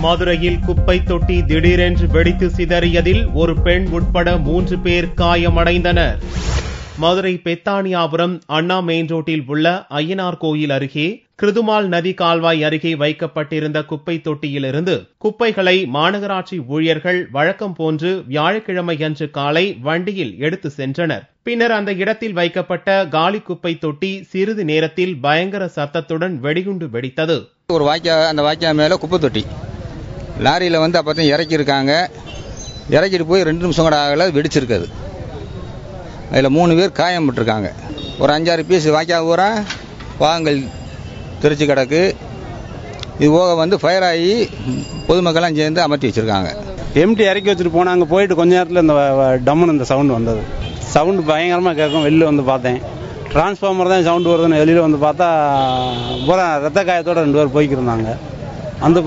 மதுரையில் குப்பை தொட்டி திடீரென்று வெடித்து சிதறியதில் ஒரு பெண் உட்பட 3 பேர் காயமடைந்தனர். மதுரை பெத்தானியாபுரம் அண்ணா மெயின் ரோட்டில் உள்ள ஐயனார் கோயில் அருகே கிருதுமால் நதி கால்வாய் அருகே வைக்கப்பட்டிருந்த குப்பை தொட்டியிலிருந்து குப்பைகளை மாநகராட்சி ஊழியர்கள் வழக்கம் போன்று வியாழக்கிழமையன்று காலை வண்டியில் எடுத்து சென்றனர். பின்னர் அந்த இடத்தில் வைக்கப்பட்ட காலி குப்பை தொட்டி சிறிது நேரத்தில் பயங்கர சத்தத்துடன் வெடிகுண்டு வெடித்தது. ஒரு அந்த வாய்க்கா மேல குப்பை தொட்டி லாரியில அப்பதான் இறக்கியிருக்காங்க. இறக்கிட்டு போய் 2 நிமிஷம் கூட ஆகல, வெடிச்சிருக்காது. அதில் 3 பேர் காயப்பட்டிருக்காங்க. ஒரு 5-6 பீஸ் வாய்க்கா பூரா பாகங்கள் தெரிச்சு கிடக்கு. இது போக ஃபயர் ஆகி பொதுமக்கள்லாம் சேர்ந்து அமர்த்தி வச்சிருக்காங்க. எம்டி இறக்கி வச்சுட்டு போனாங்க. போயிட்டு கொஞ்ச நேரத்தில் இந்த டம்முன்னு இந்த சவுண்டு வந்தது. சவுண்டு பயங்கரமாக கேட்கும். வெளில பார்த்தேன், டிரான்ஸ்ஃபார்மர் தான் சவுண்டு வருதுன்னு. வெளியில் பார்த்தா பூரா ரத்த காயத்தோடு 2 பேர் போய்க்கிருந்தாங்க.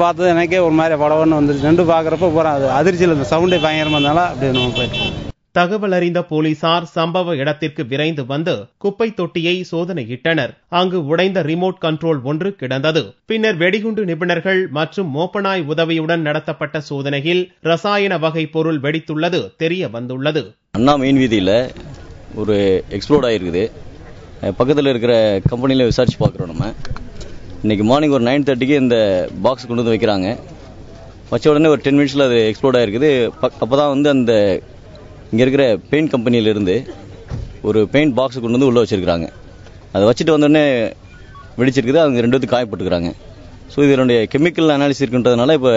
பார்த்தது எனக்கே ஒரு மாதிரி படவன்னு வந்துருச்சு. 2 பார்க்குறப்ப பூரா அதிர்ச்சியில் இந்த சவுண்டே பயங்கரமாக இருந்தாலும் அப்படி நம்ம போயிட்டோம். தகவல் அறிந்த போலீசார் சம்பவ இடத்திற்கு விரைந்து வந்து குப்பை தொட்டியை சோதனையிட்டனர். அங்கு உடைந்த ரிமோட் கண்ட்ரோல் ஒன்று கிடந்தது. பின்னர் வெடிகுண்டு நிபுணர்கள் மற்றும் மோப்பனாய் உதவியுடன் நடத்தப்பட்ட சோதனையில் ரசாயன வகை பொருள் வெடித்துள்ளது தெரிய வந்துள்ளது. அண்ணா மெயின் வீதியில் ஒரு எக்ஸ்ப்ளோட் ஆகிருக்குது. பக்கத்தில் இருக்கிற கம்பெனியில் விசாரிச்சு பார்க்குறோம். நம்ம இன்னைக்கு மார்னிங் ஒரு 9:30க்கு இந்த பாக்ஸ் கொண்டு வந்து வைக்கிறாங்க. வச்ச உடனே ஒரு 10 மினிட்ஸில் அது எக்ஸ்ப்ளோட் ஆகிருக்குது. அப்போ தான் அந்த இங்கே இருக்கிற பெயிண்ட் கம்பெனியிலிருந்து ஒரு பெயிண்ட் பாக்ஸ் கொண்டு வந்து உள்ளே வச்சிருக்கிறாங்க. அதை வச்சுட்டு வந்தோடனே வெடிச்சிருக்குது. அவங்க 2 பேருக்கு காயப்பட்டுருக்காங்க. ஸோ இதனுடைய கெமிக்கல் அனாலிசிஸ் இருக்குன்றதுனால இப்போ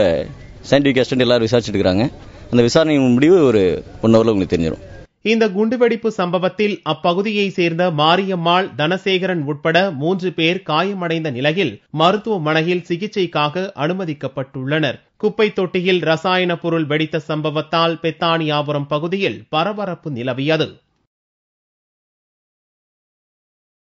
சயின்டிஃபிக் அசிஸ்டன்ட் எல்லாரும் விசாரிச்சுட்டு இருக்காங்க. அந்த விசாரணை முடிவு ஒரு 1 ஹவரில் உங்களுக்கு தெரிஞ்சிடும். இந்த குண்டுவெடிப்பு சம்பவத்தில் அப்பகுதியை சேர்ந்த மாரியம்மாள், தனசேகரன் உட்பட 3 பேர் காயமடைந்த நிலையில் மருத்துவமனையில் சிகிச்சைக்காக அனுமதிக்கப்பட்டுள்ளனர். குப்பை தொட்டியில் ரசாயன பொருள் வெடித்த சம்பவத்தால் பெத்தானியாபுரம் பகுதியில் பரபரப்பு நிலவியது.